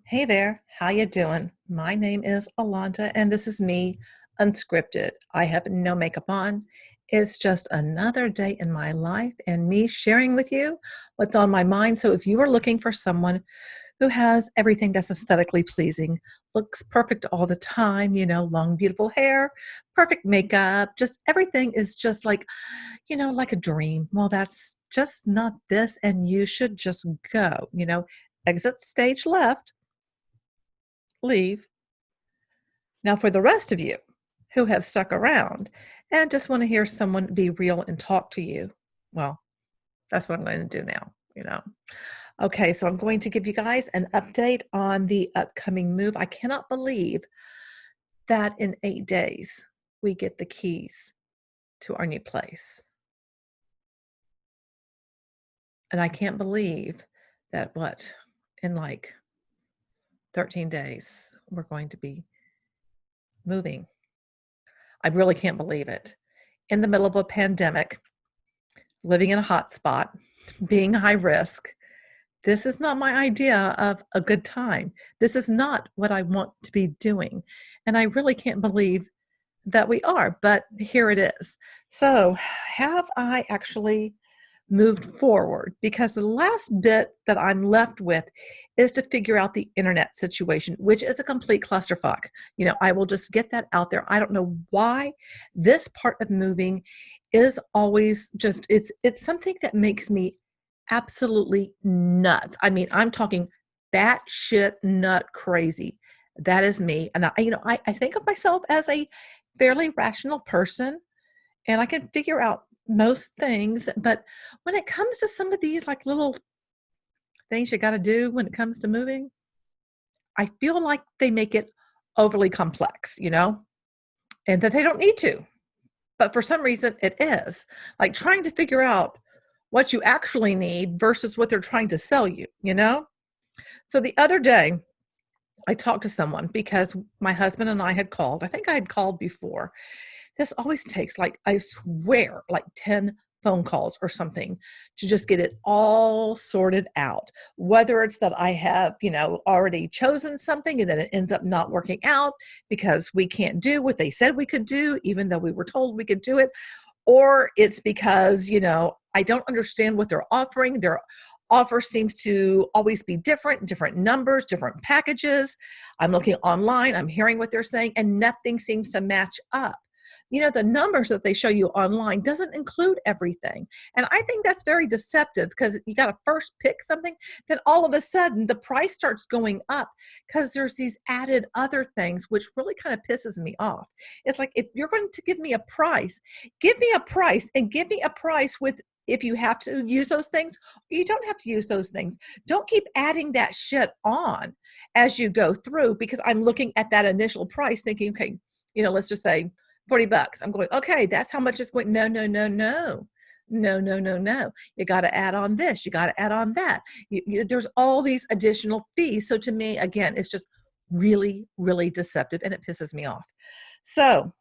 Hey there, how you doing? My name is Alonda and this is me unscripted. I have no makeup on. It's just another day in my life and me sharing with you what's on my mind. So if you are looking for someone who has everything that's aesthetically pleasing, looks perfect all the time, long beautiful hair, perfect makeup, just everything is just like, like a dream. Well, that's just not this and you should just go, exit stage left, leave. Now, for the rest of you who have stuck around and just want to hear someone be real and talk to you, well, that's what I'm going to do now. Okay, so I'm going to give you guys an update on the upcoming move. I cannot believe that in 8 days we get the keys to our new place. And I can't believe that in like 13 days we're going to be moving. I really can't believe it. In the middle of a pandemic, living in a hot spot, being high risk. This is not my idea of a good time. This is not what I want to be doing. And I really can't believe that we are, but here it is. So, have I actually moved forward? Because the last bit that I'm left with is to figure out the internet situation, which is a complete clusterfuck. I will just get that out there. I don't know why this part of moving is always just it's something that makes me absolutely nuts. I mean, I'm talking batshit nut crazy. That is me. And I think of myself as a fairly rational person and I can figure out most things. But when it comes to some of these like little things you got to do when it comes to moving, I feel like they make it overly complex, and that they don't need to. But for some reason, it is like trying to figure out what you actually need versus what they're trying to sell you. So the other day, I talked to someone because my husband and I had called. I think I had called before. This always takes, like, I swear, like 10 phone calls or something to just get it all sorted out. Whether it's that I have, already chosen something and then it ends up not working out because we can't do what they said we could do, even though we were told we could do it, or it's because, I don't understand what they're offering. Their offer seems to always be different numbers, different packages. I'm looking online, I'm hearing what they're saying, and nothing seems to match up. The numbers that they show you online doesn't include everything. And I think that's very deceptive because you got to first pick something, then all of a sudden the price starts going up because there's these added other things, which really kind of pisses me off. It's like, if you're going to give me a price, give me a price and give me a price with, if you have to use those things, you don't have to use those things. Don't keep adding that shit on as you go through, because I'm looking at that initial price thinking, okay, let's just say $40. I'm going, okay, that's how much it's going. No, no, no, no. No, no, no, no. You got to add on this. You got to add on that. There's all these additional fees. So to me, again, it's just really, really deceptive and it pisses me off. So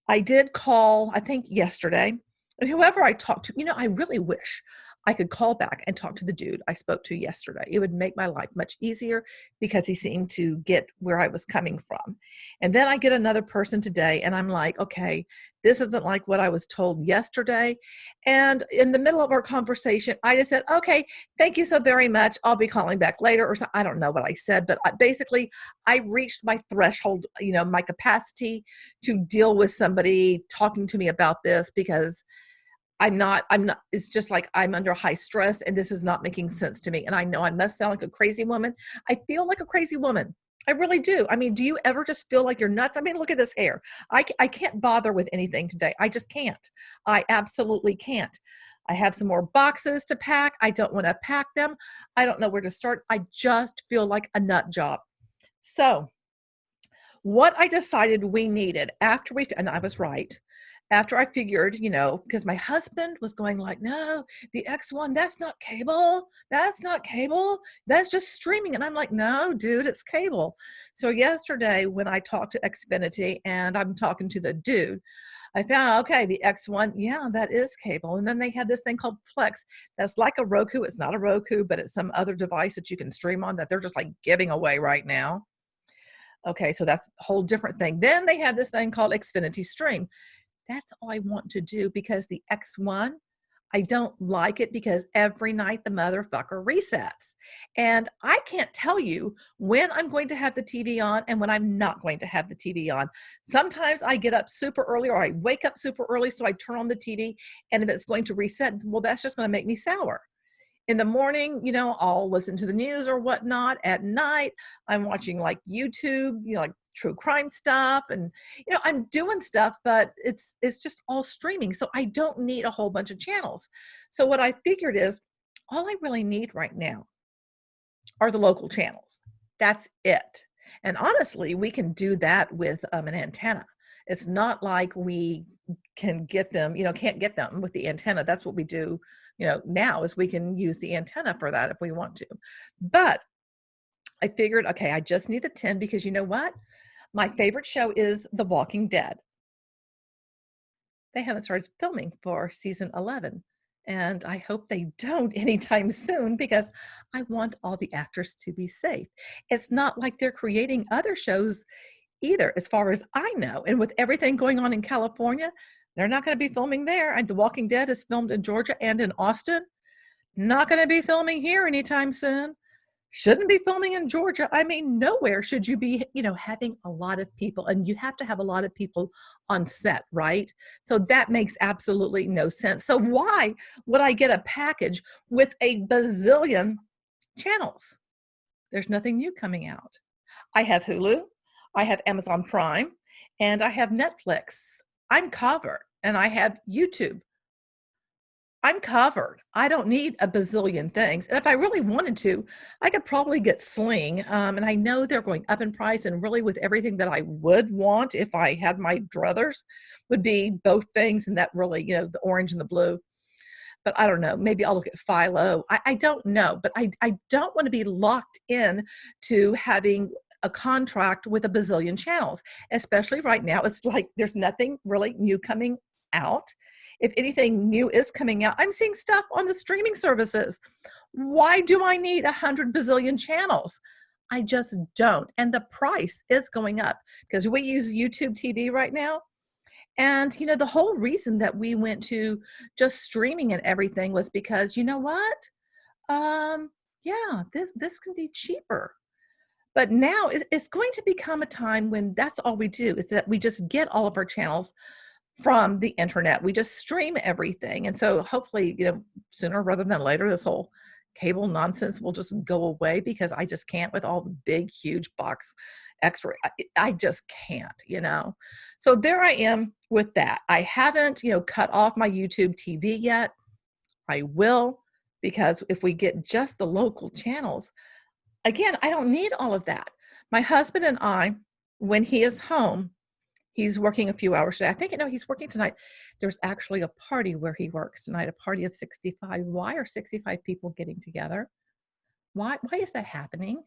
I did call, I think yesterday, and whoever I talked to, I really wish I could call back and talk to the dude I spoke to yesterday. It would make my life much easier because he seemed to get where I was coming from. And then I get another person today and I'm like, okay, this isn't like what I was told yesterday. And in the middle of our conversation, I just said, okay, thank you so very much. I'll be calling back later, or I don't know what I said, but basically I reached my threshold, my capacity to deal with somebody talking to me about this, because I'm not, it's just like I'm under high stress and this is not making sense to me. And I know I must sound like a crazy woman. I feel like a crazy woman. I really do. I mean, do you ever just feel like you're nuts? I mean, look at this hair. I can't bother with anything today. I just can't. I absolutely can't. I have some more boxes to pack. I don't want to pack them. I don't know where to start. I just feel like a nut job. So what I decided we needed after and I was right, after I figured, because my husband was going like, "No, the X1, that's not cable. That's not cable. That's just streaming." And I'm like, "No, dude, it's cable." So yesterday when I talked to Xfinity and I'm talking to the dude, I found, okay, the X1, yeah, that is cable. And then they had this thing called Plex that's like a Roku. It's not a Roku, but it's some other device that you can stream on that they're just like giving away right now. Okay, so that's a whole different thing. Then they have this thing called Xfinity Stream. That's all I want to do because the X1, I don't like it because every night the motherfucker resets. And I can't tell you when I'm going to have the TV on and when I'm not going to have the TV on. Sometimes I get up super early or I wake up super early, so I turn on the TV, and if it's going to reset, well, that's just going to make me sour. In the morning, I'll listen to the news or whatnot. At night, I'm watching like YouTube, like true crime stuff, and I'm doing stuff, but it's just all streaming. So I don't need a whole bunch of channels. So what I figured is all I really need right now are the local channels. That's it. And honestly, we can do that with an antenna. It's not like we can get them, can't get them with the antenna. That's what we do, now is we can use the antenna for that if we want to. But I figured, okay, I just need the 10 because you know what? My favorite show is The Walking Dead. They haven't started filming for season 11. And I hope they don't anytime soon because I want all the actors to be safe. It's not like they're creating other shows either, as far as I know. And with everything going on in California, they're not going to be filming there. And The Walking Dead is filmed in Georgia and in Austin. Not going to be filming here anytime soon. Shouldn't be filming in Georgia. I mean, nowhere should you be, having a lot of people, and you have to have a lot of people on set, right? So that makes absolutely no sense. So why would I get a package with a bazillion channels? There's nothing new coming out. I have Hulu, I have Amazon Prime, and I have Netflix. I'm covered, and I have YouTube. I'm covered. I don't need a bazillion things. And if I really wanted to, I could probably get Sling. And I know they're going up in price. And really, with everything that I would want if I had my druthers, would be both things. And that really, the orange and the blue. But I don't know. Maybe I'll look at Philo. I don't know. But I don't want to be locked in to having a contract with a bazillion channels, especially right now. It's like there's nothing really new coming out. If anything new is coming out, I'm seeing stuff on the streaming services. Why do I need 100 bazillion channels? I just don't. And the price is going up because we use YouTube TV right now. And, the whole reason that we went to just streaming and everything was because, you know what? Yeah, this can be cheaper. But now it's going to become a time when that's all we do is that we just get all of our channels from the internet. We just stream everything. And so hopefully, sooner rather than later, this whole cable nonsense will just go away because I just can't with all the big, huge box extra. I just can't. So there I am with that. I haven't, cut off my YouTube TV yet. I will, because if we get just the local channels, again, I don't need all of that. My husband and I, when he is home, he's working a few hours today. I think, he's working tonight. There's actually a party where he works tonight, a party of 65. Why are 65 people getting together? Why is that happening?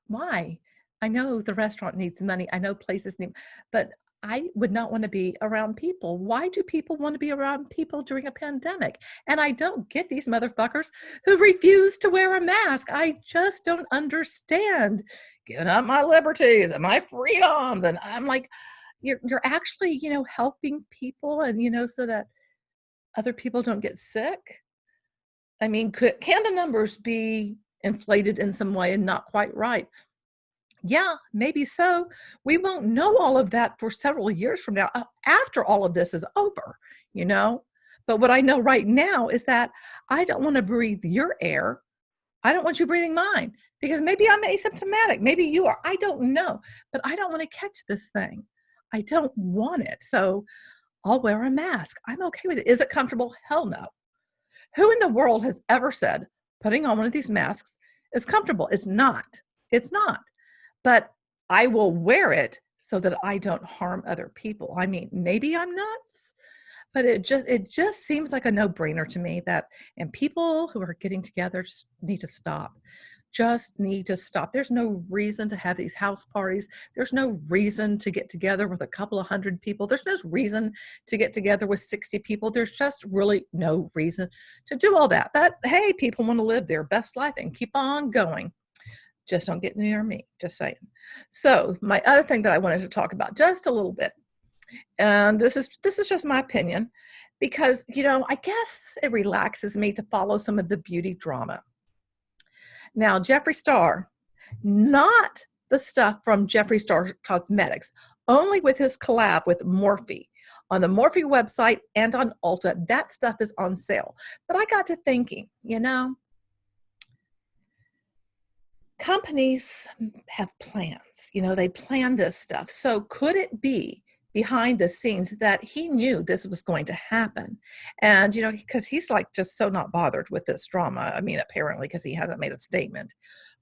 Why? I know the restaurant needs money. I know places need, but I would not want to be around people. Why do people want to be around people during a pandemic? And I don't get these motherfuckers who refuse to wear a mask. I just don't understand. Giving up my liberties and my freedoms. And I'm like, you're actually, helping people and, so that other people don't get sick. I mean, can the numbers be inflated in some way and not quite right? Yeah, maybe so. We won't know all of that for several years from now, after all of this is over. But what I know right now is that I don't want to breathe your air. I don't want you breathing mine because maybe I'm asymptomatic. Maybe you are. I don't know. But I don't want to catch this thing. I don't want it. So I'll wear a mask. I'm okay with it. Is it comfortable? Hell no. Who in the world has ever said putting on one of these masks is comfortable? It's not. It's not. But I will wear it so that I don't harm other people. I mean, maybe I'm nuts, But it just seems like a no-brainer to me that and people who are getting together just need to stop. Just need to stop. There's no reason to have these house parties. There's no reason to get together with a couple of hundred people. There's no reason to get together with 60 people. There's just really no reason to do all that. But hey, people want to live their best life and keep on going. Just don't get near me, just saying. So my other thing that I wanted to talk about just a little bit, and this is just my opinion, because I guess it relaxes me to follow some of the beauty drama. Now, Jeffree Star, not the stuff from Jeffree Star Cosmetics, only with his collab with Morphe. On the Morphe website and on Ulta, that stuff is on sale. But I got to thinking, companies have plans. They plan this stuff. So could it be behind the scenes that he knew this was going to happen? And, because he's like just so not bothered with this drama. I mean, apparently, because he hasn't made a statement.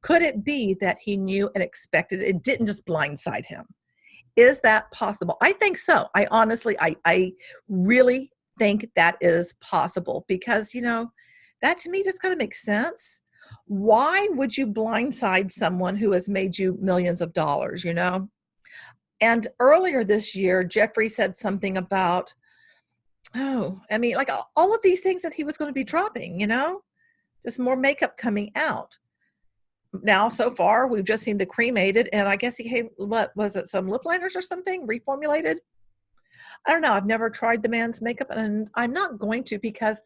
Could it be that he knew and expected it didn't just blindside him? Is that possible? I think so. I honestly, I really think that is possible because, that to me just kind of makes sense. Why would you blindside someone who has made you millions of dollars, And earlier this year, Jeffree said something about, like all of these things that he was going to be dropping, just more makeup coming out. Now, so far, we've just seen the cremated, and I guess he came, what was it, some lip liners or something, reformulated? I don't know. I've never tried the man's makeup, and I'm not going to because,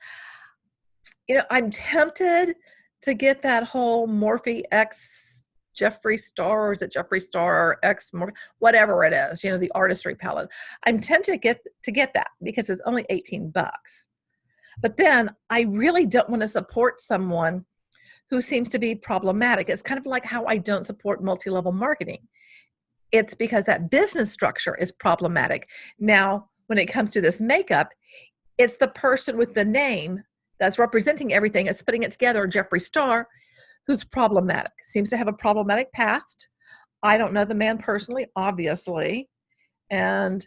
I'm tempted to get that whole Morphe X Jeffree Star, or is it Jeffree Star X Morphe, whatever it is, the artistry palette. I'm tempted to get that because it's only $18. But then I really don't want to support someone who seems to be problematic. It's kind of like how I don't support multi-level marketing. It's because that business structure is problematic. Now, when it comes to this makeup, it's the person with the name that's representing everything, is putting it together, Jeffree Star, who's problematic, seems to have a problematic past. I don't know the man personally, obviously. And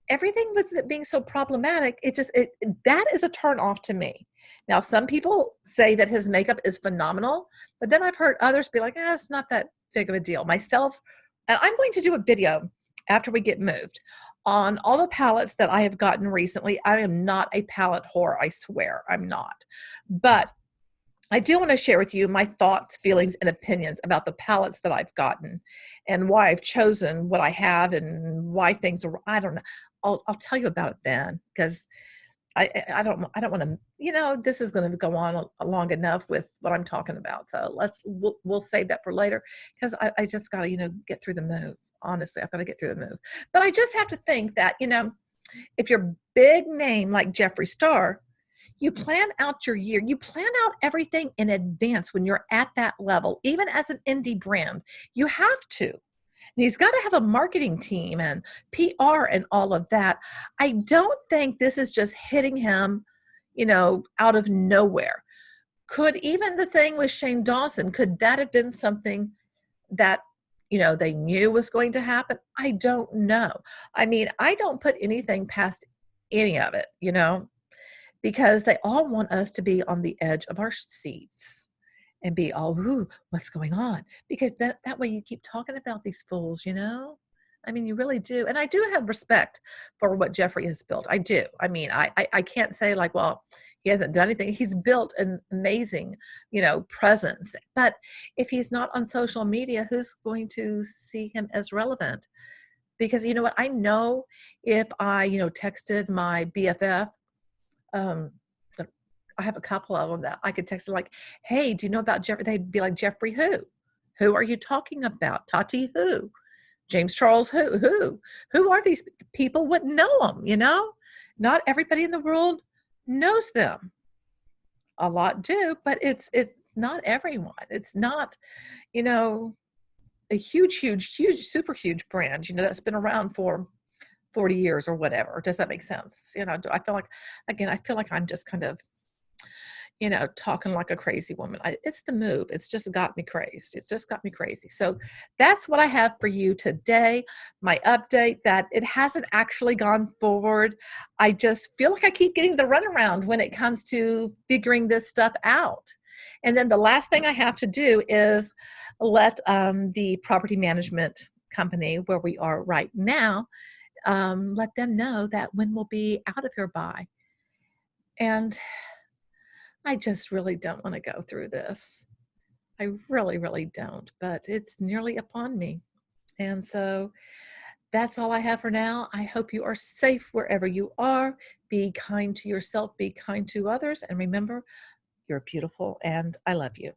everything with it being so problematic, that is a turn off to me. Now, some people say that his makeup is phenomenal, but then I've heard others be like, it's not that big of a deal. Myself, and I'm going to do a video after we get moved on all the palettes that I have gotten recently. I am not a palette whore, I swear I'm not. But I do want to share with you my thoughts, feelings, and opinions about the palettes that I've gotten and why I've chosen what I have and why things are, I don't know. I'll tell you about it then, because I don't want to, this is going to go on long enough with what I'm talking about. So we'll save that for later, because I just got to, get through the move. Honestly, I've got to get through the move. But I just have to think that, if you're big name like Jeffree Star, you plan out your year. You plan out everything in advance when you're at that level. Even as an indie brand, you have to. And he's got to have a marketing team and PR and all of that. I don't think this is just hitting him, out of nowhere. Could even the thing with Shane Dawson, could that have been something that, they knew was going to happen? I don't know. I mean, I don't put anything past any of it, because they all want us to be on the edge of our seats and be all, ooh, what's going on? Because that way you keep talking about these fools, I mean, you really do. And I do have respect for what Jeffree has built. I do. I mean, I can't say like, well, he hasn't done anything. He's built an amazing, presence. But if he's not on social media, who's going to see him as relevant? Because you know what? I know if I, texted my BFF, I have a couple of them that I could text like, hey, do you know about Jeffree? They'd be like, Jeffree who? Who are you talking about? Tati who? James Charles who? Who are these people? Wouldn't know them, Not everybody in the world knows them. A lot do, but it's not everyone. It's not, a huge, super huge brand, that's been around for 40 years or whatever. Does that make sense? I feel like, again, I'm just kind of, talking like a crazy woman. It's the move. It's just got me crazed. It's just got me crazy. So that's what I have for you today. My update that it hasn't actually gone forward. I just feel like I keep getting the runaround when it comes to figuring this stuff out. And then the last thing I have to do is let the property management company where we are right now, let them know that when we'll be out of here by. And I just really don't want to go through this. I really, really don't, but it's nearly upon me. And so that's all I have for now. I hope you are safe wherever you are. Be kind to yourself, be kind to others, and remember, you're beautiful and I love you.